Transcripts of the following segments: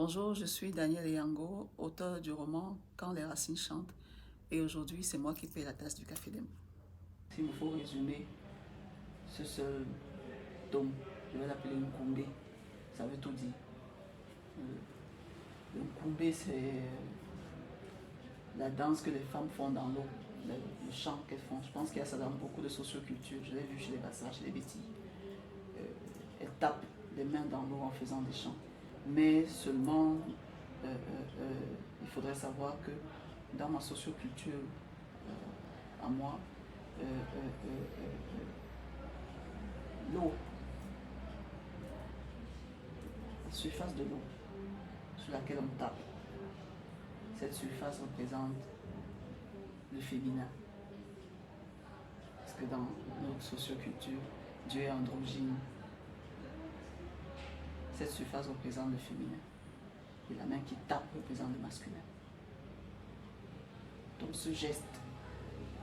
Bonjour, je suis Daniel Eyango, auteur du roman Quand les racines chantent, et aujourd'hui c'est moi qui paie la tasse du café d'Em. S'il me faut résumer ce seul tome, je vais l'appeler Nkoumbe, ça veut tout dire. Le Nkoumbe, c'est la danse que les femmes font dans l'eau, le chant qu'elles font. Je pense qu'il y a ça dans beaucoup de sociocultures, je l'ai vu chez les Bassas, chez les Betty. Elles tapent les mains dans l'eau en faisant des chants. Mais seulement, il faudrait savoir que dans ma socioculture, à moi, l'eau, la surface de l'eau sur laquelle on tape, cette surface représente le féminin. Parce que dans notre socioculture, Dieu est androgyne. Cette surface représente le féminin. Et la main qui tape représente le masculin. Donc ce geste,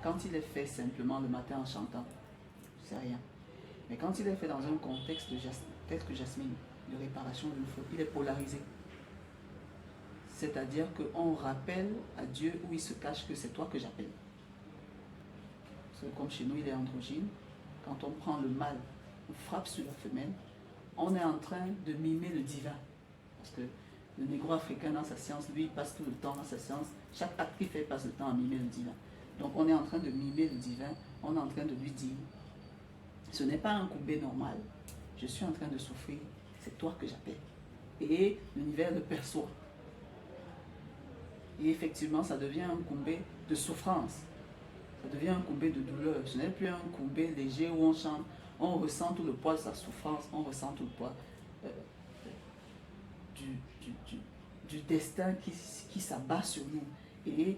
quand il est fait simplement le matin en chantant, c'est rien. Mais quand il est fait dans un contexte tel que Jasmine, de réparation d'une faute, il est polarisé. C'est-à-dire qu'on rappelle à Dieu où il se cache que c'est toi que j'appelle. Parce que comme chez nous il est androgyne, quand on prend le mâle, on frappe sur la femelle, on est en train de mimer le divin. Parce que le négro-africain dans sa science, lui, il passe tout le temps dans sa science. Chaque acte qu'il fait passe le temps à mimer le divin. Donc on est en train de mimer le divin, on est en train de lui dire, ce n'est pas un Nkoumbe normal, je suis en train de souffrir, c'est toi que j'appelle. Et l'univers le perçoit. Et effectivement, ça devient un Nkoumbe de souffrance, ça devient un Nkoumbe de douleur. Ce n'est plus un Nkoumbe léger où on chante, on ressent tout le poids de sa souffrance, on ressent tout le poids du destin qui s'abat sur nous. Et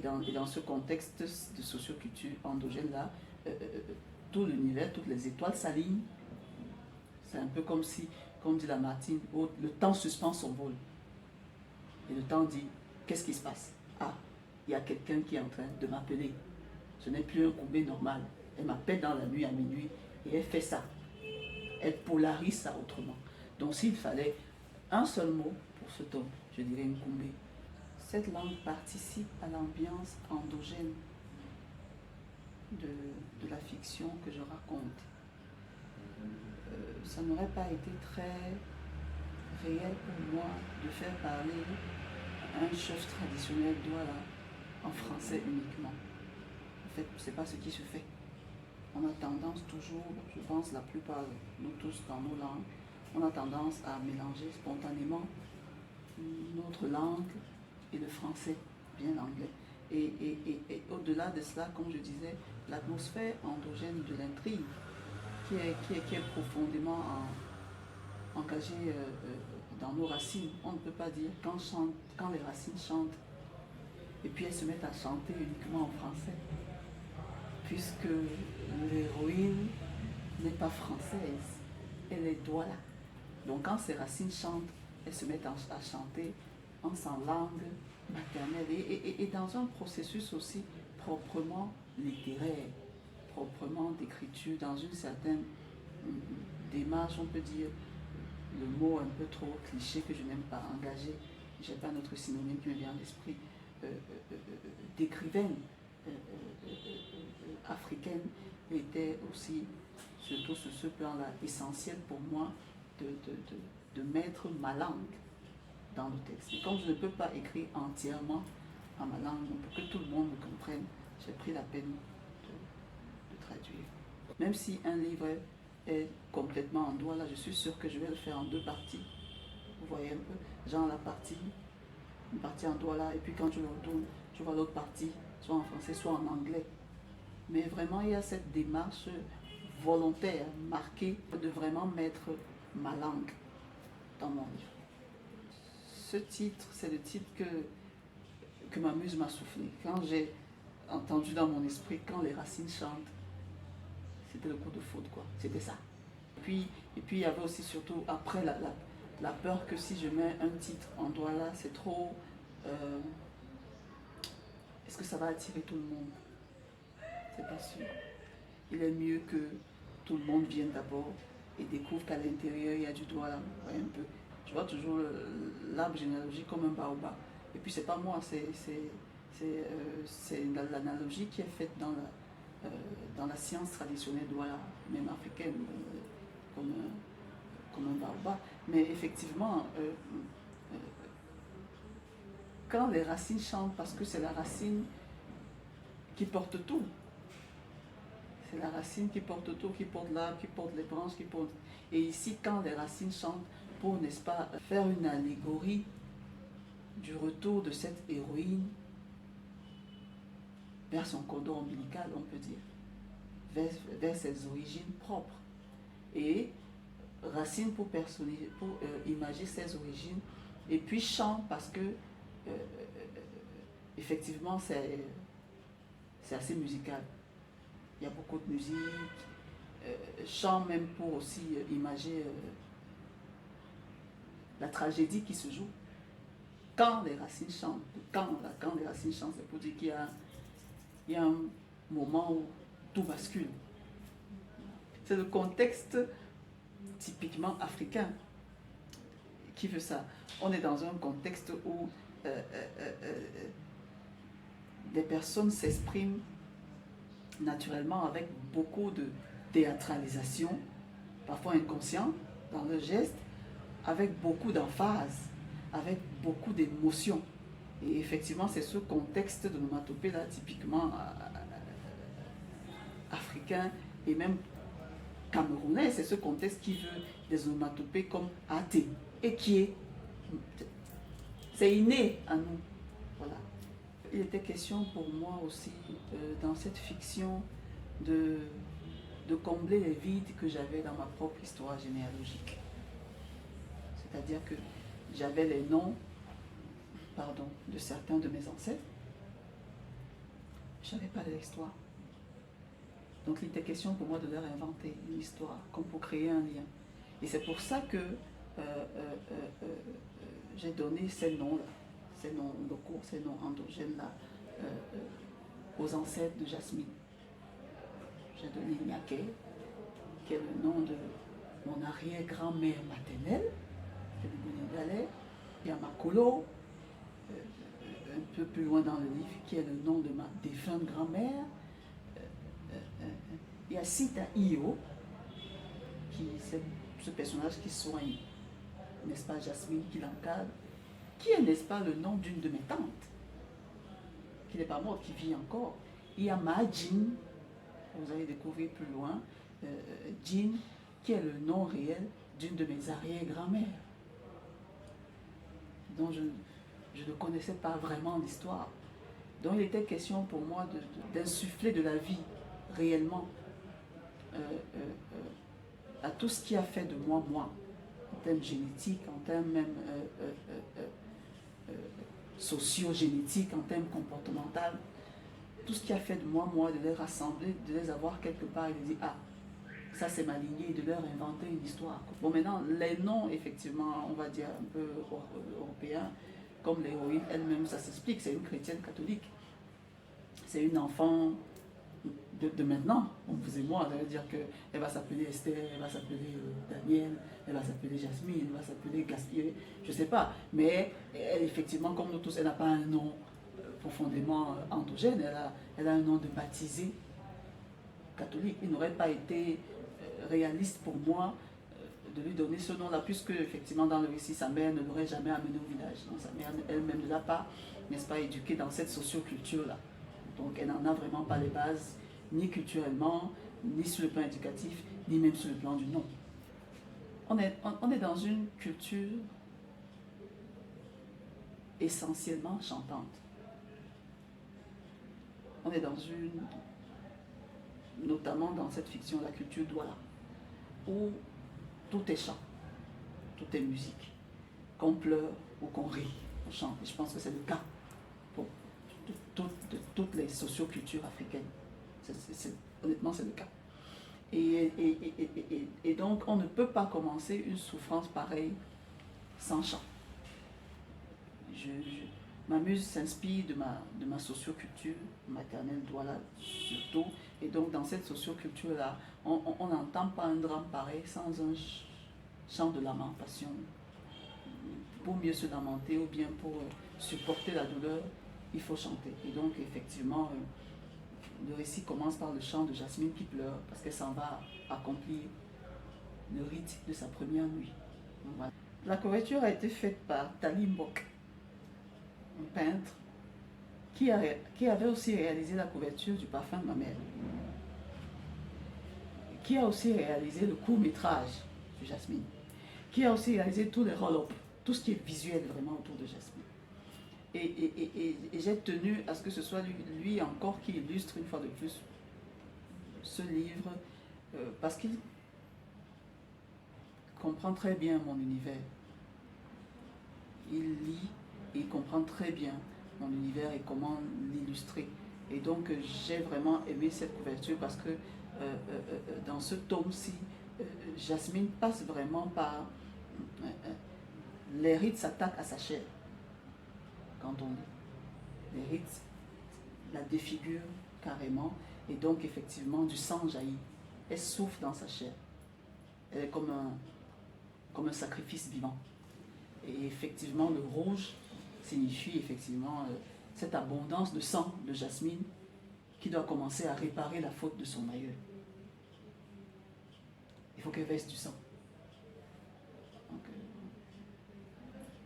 dans ce contexte de socioculture endogène-là, tout l'univers, toutes les étoiles s'alignent. C'est un peu comme si, comme dit Lamartine, le temps suspend son vol. Et le temps dit, qu'est-ce qui se passe? Ah, il y a quelqu'un qui est en train de m'appeler. Ce n'est plus un Nkoumbe normal. Elle m'appelle dans la nuit à minuit et elle fait ça. Elle polarise ça autrement. Donc s'il fallait un seul mot pour ce tome, je dirais Nkoumbe. Cette langue participe à l'ambiance endogène de la fiction que je raconte. Ça n'aurait pas été très réel pour moi de faire parler un chef traditionnel douala en français uniquement. En fait, ce n'est pas ce qui se fait. On a tendance toujours, je pense la plupart, nous tous dans nos langues, on a tendance à mélanger spontanément notre langue et le français, bien l'anglais. Et au-delà de cela, comme je disais, l'atmosphère endogène de l'intrigue qui est profondément engagée dans nos racines. On ne peut pas dire quand les racines chantent et puis elles se mettent à chanter uniquement en français, puisque l'héroïne n'est pas française, elle est douala. Donc quand ces racines chantent, elles se mettent à chanter en sa langue maternelle et dans un processus aussi proprement littéraire, proprement d'écriture, dans une certaine démarche, on peut dire, le mot un peu trop cliché que je n'aime pas, engagé, je n'ai pas notre synonyme qui me vient à l'esprit, d'écrivaine africaine, était aussi, surtout sur ce plan-là, essentiel pour moi de mettre ma langue dans le texte. Et comme je ne peux pas écrire entièrement en ma langue pour que tout le monde me comprenne, j'ai pris la peine de traduire. Même si un livre est complètement en douala, je suis sûre que je vais le faire en deux parties. Vous voyez un peu, genre une partie en douala, et puis quand je le retourne, je vois l'autre partie, soit en français, soit en anglais. Mais vraiment, il y a cette démarche volontaire, marquée, de vraiment mettre ma langue dans mon livre. Ce titre, c'est le titre que ma muse m'a soufflé. Quand j'ai entendu dans mon esprit, quand les racines chantent, c'était le coup de foudre, quoi. C'était ça. Et puis il y avait aussi surtout, après, la peur que si je mets un titre en douala, c'est trop... est-ce que ça va attirer tout le monde? C'est pas sûr. Il est mieux que tout le monde vienne d'abord et découvre qu'à l'intérieur, il y a du douala. Vous voyez un peu. Je vois toujours l'arbre généalogique comme un baobab. Et puis c'est pas moi, c'est l'analogie qui est faite dans la science traditionnelle, voilà, même africaine, comme un baobab. Mais effectivement, quand les racines chantent, parce que c'est la racine qui porte tout. C'est la racine qui porte tout, qui porte l'arbre, qui porte les branches, qui porte... Et ici, quand les racines chantent, pour, n'est-ce pas, faire une allégorie du retour de cette héroïne vers son cordon ombilical, on peut dire, vers ses origines propres. Et racine pour imager ses origines, et puis chant parce que effectivement c'est assez musical. Il y a beaucoup de musique, chant même pour aussi imager la tragédie qui se joue. Quand les racines chantent, quand les racines chantent, c'est pour dire qu'il y a un moment où tout bascule. C'est le contexte typiquement africain qui veut ça. On est dans un contexte où des personnes s'expriment naturellement avec beaucoup de théâtralisation, parfois inconscient dans le geste, avec beaucoup d'emphase, avec beaucoup d'émotion. Et effectivement, c'est ce contexte de l'onomatopée là, typiquement africain et même camerounais, c'est ce contexte qui veut des onomatopées comme athée et qui c'est inné à nous. Voilà. Il était question pour moi aussi, dans cette fiction, de combler les vides que j'avais dans ma propre histoire généalogique. C'est-à-dire que j'avais les noms, de certains de mes ancêtres. Je n'avais pas de l'histoire. Donc il était question pour moi de leur inventer une histoire, comme pour créer un lien. Et c'est pour ça que j'ai donné ces noms-là, ces noms locaux, ces noms endogènes-là, aux ancêtres de Jasmine. J'ai donné Niaké, qui est le nom de mon arrière-grand-mère maternelle, qui est le Sénégalais. Il y a Makolo, un peu plus loin dans le livre, qui est le nom de ma défunte grand-mère. Il y a Sita Io, qui c'est ce personnage qui soigne, n'est-ce pas, Jasmine, qui l'encadre, qui est, n'est-ce pas, le nom d'une de mes tantes, qui n'est pas morte, qui vit encore. Il y a Majin, vous allez découvrir plus loin, Jin, qui est le nom réel d'une de mes arrière-grand-mères, dont je ne connaissais pas vraiment l'histoire. Donc il était question pour moi d'insuffler de la vie réellement à tout ce qui a fait de moi, en termes génétiques, en termes même socio-génétiques, en termes comportementaux, tout ce qui a fait de moi, de les rassembler, de les avoir quelque part et de dire, ah, ça c'est ma lignée, et de leur inventer une histoire. Bon, maintenant, les noms, effectivement, on va dire un peu européens, comme l'héroïne elle-même, ça s'explique, c'est une chrétienne catholique. C'est une enfant de maintenant, on vous et moi, ça veut dire qu'elle va s'appeler Esther, elle va s'appeler Daniel, elle va s'appeler Jasmine, elle va s'appeler Gaspille, je ne sais pas, mais elle, effectivement, comme nous tous, elle n'a pas un nom profondément endogène, elle a un nom de baptisé catholique. Il n'aurait pas été réaliste pour moi de lui donner ce nom-là, puisque effectivement dans le récit, sa mère ne l'aurait jamais amené au village. Donc sa mère elle-même ne l'a pas, n'est-ce pas, éduquée dans cette socioculture-là. Donc elle n'en a vraiment pas les bases, ni culturellement, ni sur le plan éducatif, ni même sur le plan du nom. On est dans une culture essentiellement chantante. On est dans notamment dans cette fiction, la culture Douala, où tout est chant, tout est musique. Qu'on pleure ou qu'on rit, on chante. Et je pense que c'est le cas pour toutes les sociocultures africaines. Honnêtement, c'est le cas. Et donc, on ne peut pas commencer une souffrance pareille sans chant. Ma muse s'inspire de ma socioculture maternelle, Douala surtout. Et donc, dans cette socioculture-là, on n'entend pas un drame pareil sans un chant de lamentation pour mieux se lamenter ou bien pour supporter la douleur, il faut chanter. Et donc, effectivement, le récit commence par le chant de Jasmine qui pleure parce qu'elle s'en va accomplir le rite de sa première nuit. Donc, voilà. La couverture a été faite par Tali Mbok, un peintre qui avait aussi réalisé la couverture du parfum de ma mère, qui a aussi réalisé le court-métrage de Jasmine, qui a aussi réalisé tous les roll-ups, tout ce qui est visuel vraiment autour de Jasmine. Et j'ai tenu à ce que ce soit lui encore qui illustre une fois de plus ce livre, parce qu'il comprend très bien mon univers. Il lit et il comprend très bien mon univers et comment l'illustrer. Et donc j'ai vraiment aimé cette couverture parce que dans ce tome-ci, Jasmine passe vraiment par... les rites s'attaquent à sa chair. Quand on lit, les rites la défigurent carrément et donc effectivement du sang jaillit. Elle souffre dans sa chair. Elle est comme un sacrifice vivant. Et effectivement, le rouge signifie effectivement cette abondance de sang de Jasmine qui doit commencer à réparer la faute de son aïeul. Il faut qu'elle verse du sang. Donc,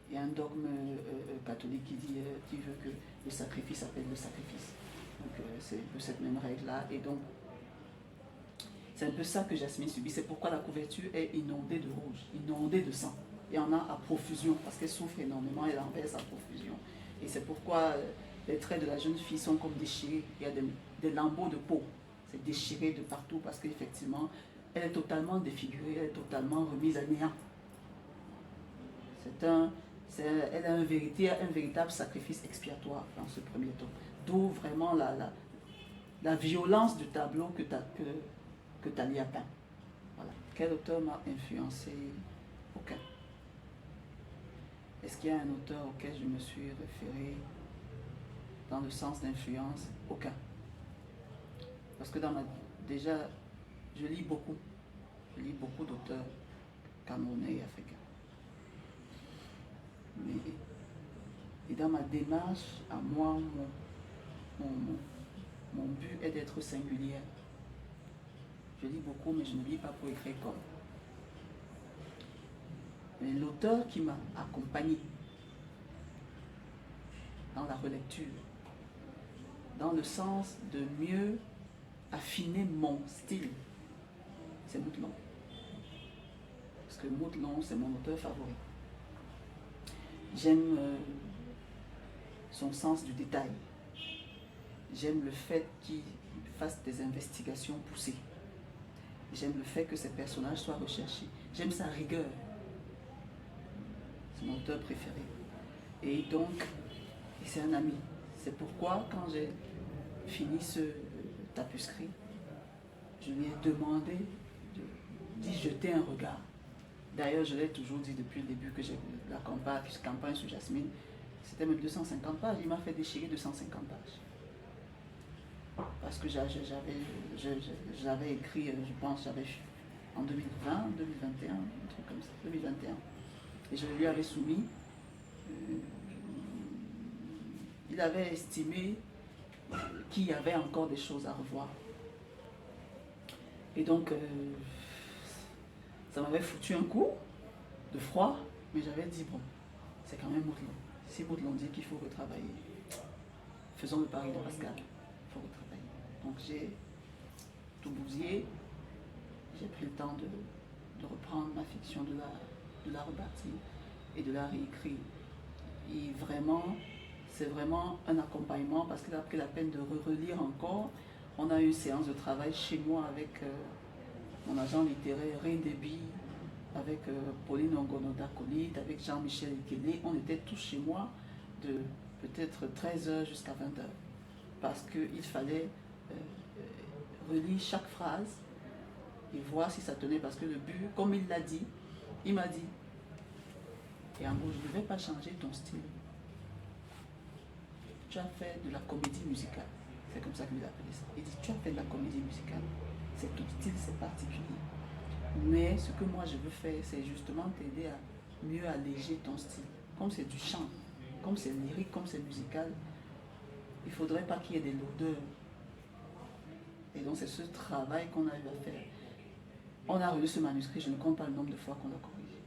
il y a un dogme catholique qui veut que le sacrifice appelle le sacrifice. Donc c'est un peu cette même règle-là. Et donc, c'est un peu ça que Jasmine subit. C'est pourquoi la couverture est inondée de rouge, inondée de sang. Il y en a à profusion, parce qu'elle souffre énormément, elle en verse à profusion. Et c'est pourquoi les traits de la jeune fille sont comme déchirés. Il y a des lambeaux de peau. C'est déchiré de partout, parce qu'effectivement, elle est totalement défigurée, elle est totalement remise à néant. Elle a un véritable sacrifice expiatoire dans ce premier tome. D'où vraiment la violence du tableau que Tali a peint. Voilà. Quel auteur m'a influencé? Aucun. Est-ce qu'il y a un auteur auquel je me suis référé dans le sens d'influence? Aucun. Parce que déjà, je lis beaucoup. Je lis beaucoup d'auteurs camerounais et africains. Et dans ma démarche, à moi, mon but est d'être singulière. Je lis beaucoup, mais je ne lis pas pour écrire comme. Mais l'auteur qui m'a accompagné dans la relecture, dans le sens de mieux affiner mon style, c'est Moudlon. Parce que Moudlon, c'est mon auteur favori. J'aime son sens du détail. J'aime le fait qu'il fasse des investigations poussées. J'aime le fait que ses personnages soient recherchés. J'aime sa rigueur. C'est mon auteur préféré. Et donc, c'est un ami. C'est pourquoi, quand j'ai fini ce tapuscrit, je lui ai demandé d'y jeter un regard. D'ailleurs, je l'ai toujours dit depuis le début que j'ai la campagne sur Jasmine, c'était même 250 pages. Il m'a fait déchirer 250 pages. Parce que j'avais écrit, je pense, en 2020, 2021, un truc comme ça, 2021. Et je lui avais soumis. Il avait estimé qu'il y avait encore des choses à revoir. Et donc, ça m'avait foutu un coup de froid, mais j'avais dit, bon, c'est quand même Moudlon. Si Moudlon dit qu'il faut retravailler, faisons le pari de Pascal, il faut retravailler. Donc j'ai tout bousillé, j'ai pris le temps de reprendre ma fiction, de la rebâtir et de la réécrire. Et vraiment, c'est vraiment un accompagnement parce qu'il a pris la peine de relire encore. On a eu une séance de travail chez moi avec mon agent littéraire Ray Déby, avec Pauline Ongono-Dacolit, avec Jean-Michel Ikele. On était tous chez moi de peut-être 13h jusqu'à 20h parce qu'il fallait relire chaque phrase et voir si ça tenait parce que le but, comme il l'a dit, il m'a dit, et en gros, je ne vais pas changer ton style. Tu as fait de la comédie musicale. C'est comme ça qu'il a appelé ça. Il dit, tu as fait de la comédie musicale. C'est ton style, c'est particulier. Mais ce que moi je veux faire, c'est justement t'aider à mieux alléger ton style. comme c'est du chant, comme c'est lyrique, comme c'est musical, il ne faudrait pas qu'il y ait des lourdeurs. Et donc c'est ce travail qu'on a eu à faire. On a relu ce manuscrit, je ne compte pas le nombre de fois qu'on l'a corrigé.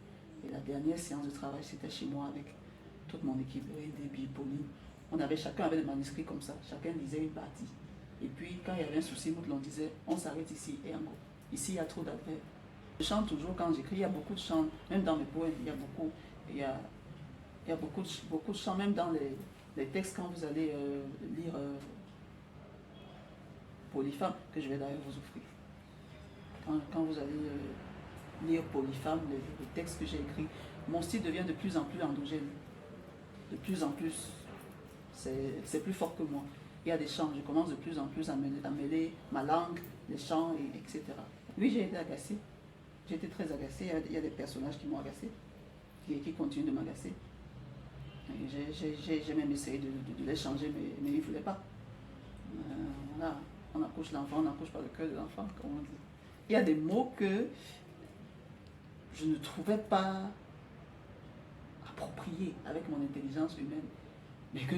Et la dernière séance de travail, c'était chez moi avec toute mon équipe, Debbie, Pauline. Chacun avait des manuscrits comme ça, chacun lisait une partie. Et puis quand il y avait un souci, l'on disait, on s'arrête ici et en gros. Ici, il y a trop d'adverbes. Je chante toujours quand j'écris, il y a beaucoup de chants, même dans mes poèmes, il y a beaucoup de chants, même dans les textes quand vous allez lire Polyphème, que je vais d'ailleurs vous offrir. Quand vous allez lire Polyphème, les textes que j'ai écrits, mon style devient de plus en plus endogène. De plus en plus, c'est plus fort que moi. Il y a des chants, je commence de plus en plus à mêler ma langue, les chants, etc. Oui, j'ai été agacée. J'ai été très agacée. Il y a des personnages qui m'ont agacée, qui continuent de m'agacer. J'ai même essayé de les changer, mais ils ne voulaient pas. Voilà. On accouche l'enfant, on n'accouche pas le cœur de l'enfant, comme on dit. Il y a des mots que je ne trouvais pas appropriés avec mon intelligence humaine, mais que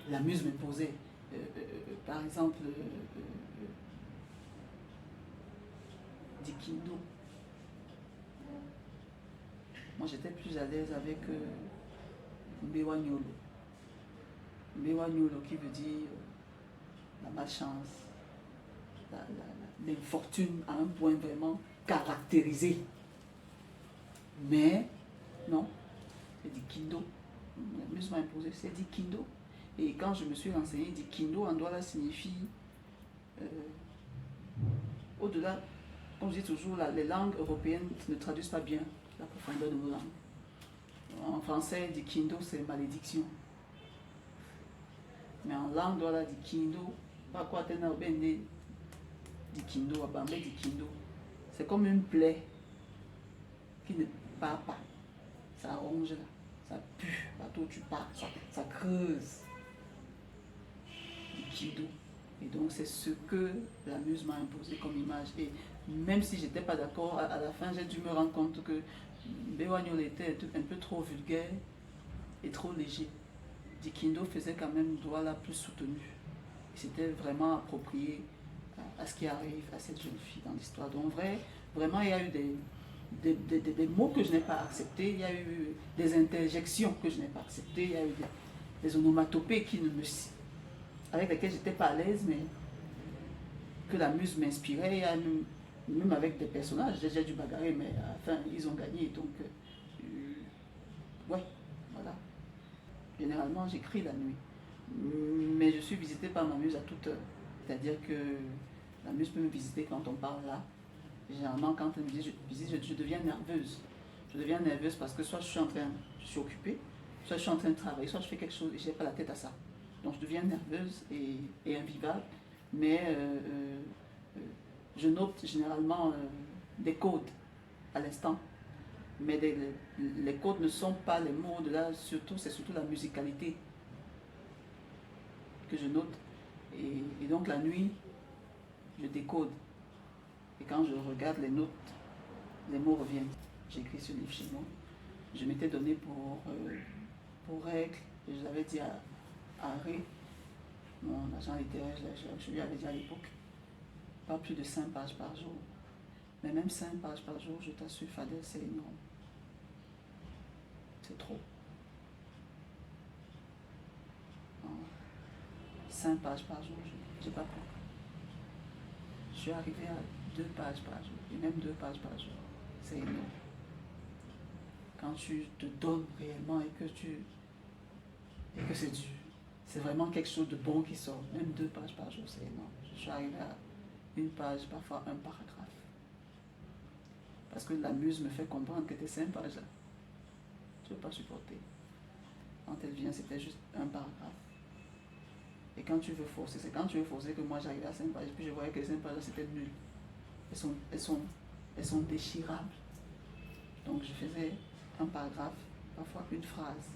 la muse m'imposait. Par exemple, Dikindo. Moi, j'étais plus à l'aise avec Mbewanyolo. Mbewanyolo qui veut dire la malchance, l'infortune à un point vraiment caractérisé. Mais, non, c'est Dikindo. La muse m'a imposé, c'est Dikindo. Et quand je me suis renseigné, Dikindo en Douala signifie au-delà, comme je dis toujours, les langues européennes ne traduisent pas bien la profondeur de nos langues. En français, Dikindo, c'est malédiction. Mais en langue Douala, Dikindo, pas quoi t'en Dikindo, Abambe Dikindo, c'est comme une plaie qui ne part pas. Ça ronge là, ça pue, partout où tu pars, ça creuse. Dikindo. Et donc c'est ce que la muse m'a imposé comme image. Et même si j'étais pas d'accord, à la fin j'ai dû me rendre compte que Mbewanyolo était un peu trop vulgaire et trop léger. Dikindo faisait quand même Douala plus soutenu. C'était vraiment approprié à ce qui arrive à cette jeune fille dans l'histoire. Donc vraiment il y a eu des mots que je n'ai pas acceptés, il y a eu des interjections que je n'ai pas acceptées, il y a eu des onomatopées avec lesquelles je n'étais pas à l'aise, mais que la muse m'inspirait, même avec des personnages, j'ai dû bagarrer, mais à la fin, ils ont gagné, donc, ouais, voilà. Généralement, j'écris la nuit, mais je suis visitée par ma muse à toute heure, c'est-à-dire que la muse peut me visiter quand on parle là. Généralement, quand elle me visite, je deviens nerveuse. Je deviens nerveuse parce que soit je suis occupée, soit je suis en train de travailler, soit je fais quelque chose et je n'ai pas la tête à ça. Donc je deviens nerveuse et invivable, mais je note généralement des codes à l'instant. Mais les codes ne sont pas les mots de là, c'est surtout la musicalité que je note. Et donc la nuit, je décode. Et quand je regarde les notes, les mots reviennent. J'ai écrit ce livre chez moi. Je m'étais donné pour règle, et je l'avais dit à Harry, mon agent littéraire, je lui avais dit à l'époque, pas plus de 5 pages par jour. Mais même 5 pages par jour, je t'assure, Fadel, c'est énorme. C'est trop. 5 pages par jour, je n'ai pas pu. Je suis arrivée à 2 pages par jour, et même 2 pages par jour. C'est énorme. Quand tu te donnes réellement et que c'est dur. C'est vraiment quelque chose de bon qui sort. Même 2 pages par jour, c'est énorme. Je suis arrivée à 1 page, parfois un paragraphe. Parce que la muse me fait comprendre que tes 5 pages là, je ne peux pas supporter. Quand elle vient, c'était juste un paragraphe. Et quand tu veux forcer, c'est quand tu veux forcer que moi j'arrive à 5 pages, puis je voyais que les 5 pages là, c'était nul. Elles sont déchirables. Donc je faisais un paragraphe, parfois une phrase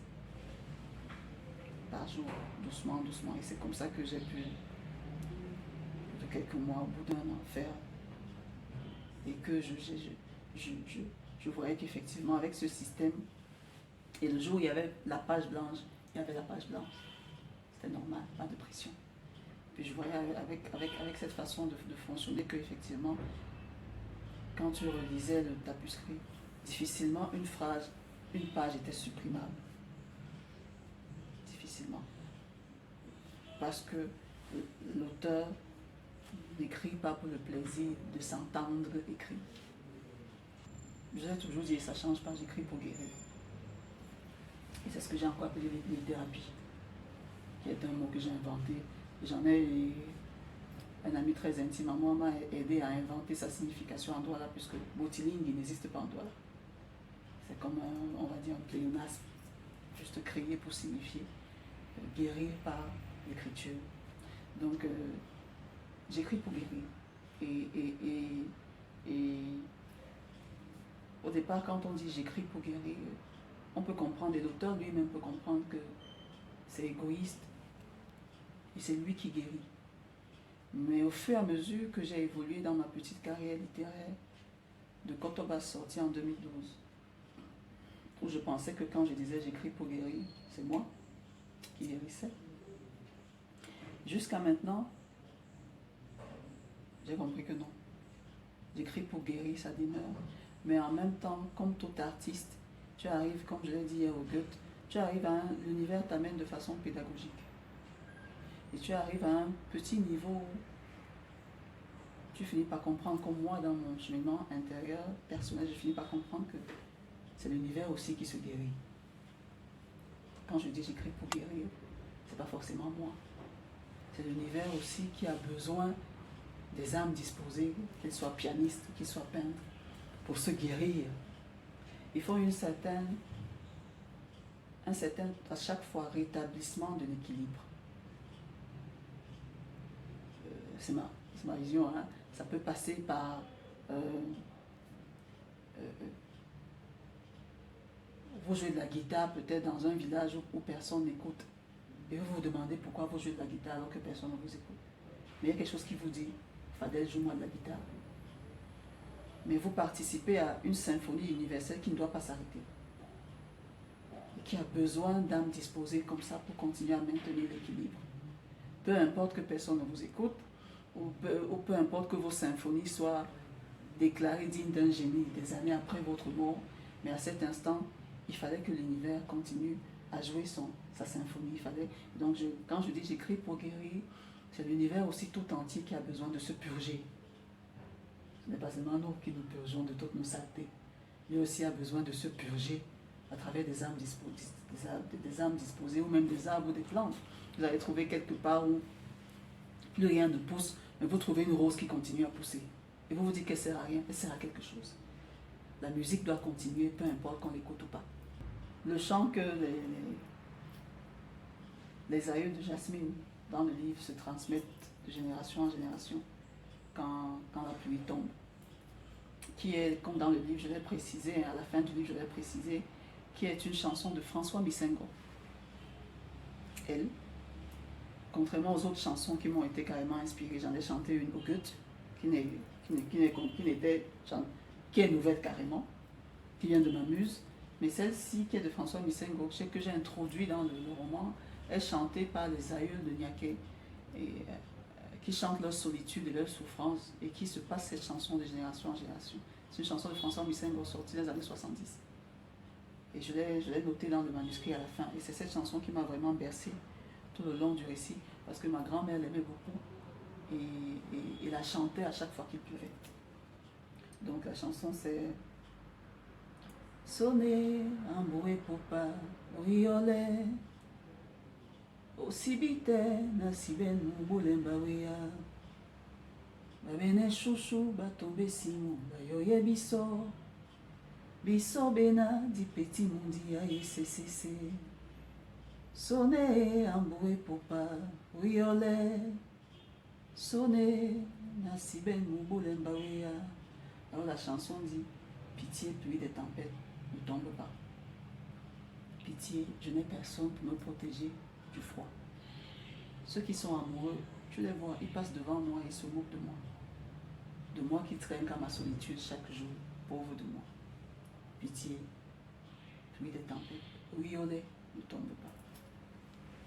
par jour, doucement, doucement. Et c'est comme ça que j'ai pu, de quelques mois, au bout d'un an, faire. Et que je voyais qu'effectivement, avec ce système, Et le jour où il y avait la page blanche, il y avait la page blanche. C'était normal, pas de pression. Puis je voyais avec cette façon de fonctionner qu'effectivement, quand tu relisais le tapuscrit, difficilement une phrase, une page était supprimable. Difficilement. Parce que l'auteur n'écrit pas pour le plaisir de s'entendre écrire. Je l'ai toujours dit, ça ne change pas, j'écris pour guérir. Et c'est ce que j'ai encore appelé l'ithérapie, qui est un mot que j'ai inventé. J'en ai un ami très intime à moi m'a aidé à inventer sa signification en Douala, puisque botiling, il n'existe pas en Douala. C'est comme on va dire un pléonasme, juste créé pour signifier guérir par l'écriture. Donc, j'écris pour guérir. Et au départ, quand on dit j'écris pour guérir, on peut comprendre, et l'auteur lui-même peut comprendre que c'est égoïste et c'est lui qui guérit. Mais au fur et à mesure que j'ai évolué dans ma petite carrière littéraire, de Kotoba sorti en 2012, où je pensais que quand je disais j'écris pour guérir, c'est moi qui guérissais. Jusqu'à maintenant, j'ai compris que non. J'écris pour guérir, ça demeure. Mais en même temps, comme tout artiste, tu arrives, comme je l'ai dit hier au Goethe, tu arrives à l'univers t'amène de façon pédagogique. Et tu arrives à un petit niveau où tu finis par comprendre, comme moi dans mon cheminement intérieur, personnel, je finis par comprendre que c'est l'univers aussi qui se guérit. Quand je dis j'écris pour guérir, c'est pas forcément moi. C'est l'univers aussi qui a besoin des âmes disposées, qu'elles soient pianistes, qu'elles soient peintres, pour se guérir. Il faut un certain, à chaque fois, rétablissement de l'équilibre. C'est ma vision, hein. Ça peut passer par vous jouez de la guitare peut-être dans un village où personne n'écoute. Et vous vous demandez pourquoi vous jouez de la guitare alors que personne ne vous écoute. Mais il y a quelque chose qui vous dit, Fadel, joue-moi de la guitare. Mais vous participez à une symphonie universelle qui ne doit pas s'arrêter. Et qui a besoin d'âmes disposées comme ça pour continuer à maintenir l'équilibre. Peu importe que personne ne vous écoute, ou peu importe que vos symphonies soient déclarées dignes d'un génie des années après votre mort, mais à cet instant, il fallait que l'univers continue à jouer sa symphonie. Donc quand je dis j'écris pour guérir, c'est l'univers aussi tout entier qui a besoin de se purger. Ce n'est pas seulement nous qui nous purgeons de toutes nos saletés. Lui aussi a besoin de se purger à travers des âmes disposées, ou même des arbres ou des plantes. Vous allez trouver quelque part où plus rien ne pousse, mais vous trouvez une rose qui continue à pousser. Et vous vous dites qu'elle ne sert à rien, elle sert à quelque chose. La musique doit continuer, peu importe qu'on l'écoute ou pas. Le chant que les aïeux de Jasmine dans le livre se transmettent de génération en génération quand la pluie tombe. Qui est, comme dans le livre, je l'ai précisé, à la fin du livre, je l'ai précisé, qui est une chanson de François Misengo. Elle, contrairement aux autres chansons qui m'ont été carrément inspirées, j'en ai chanté une au Goethe, qui est nouvelle carrément, qui vient de ma muse, mais celle-ci qui est de François Misengo, que j'ai introduit dans le roman, est chantée par les aïeux de Niaké, qui chantent leur solitude et leur souffrance, et qui se passent cette chanson de génération en génération. C'est une chanson de François Misengo sortie dans les années 70. Et je l'ai notée dans le manuscrit à la fin, et c'est cette chanson qui m'a vraiment bercée tout le long du récit, parce que ma grand-mère l'aimait beaucoup, et la chantait à chaque fois qu'il pleuvait. Donc la chanson c'est Sonner, amboué popa, riolé, osibite, nasibenu, boulembaouia, babene chouchou, batombe simou, bayoye biso, biso bena, di petit mundi, aye cc. Sonner, amboué popa, riolé, sonner, nasibenu, boulembaouia. Alors la chanson dit, pitié, pluie des tempêtes, ne tombe pas. Pitié, je n'ai personne pour me protéger du froid. Ceux qui sont amoureux, tu les vois, ils passent devant moi et se moquent de moi. De moi qui traîne à ma solitude chaque jour, pauvre de moi. Pitié, pluie des tempêtes, Oui, on est, ne tombe pas.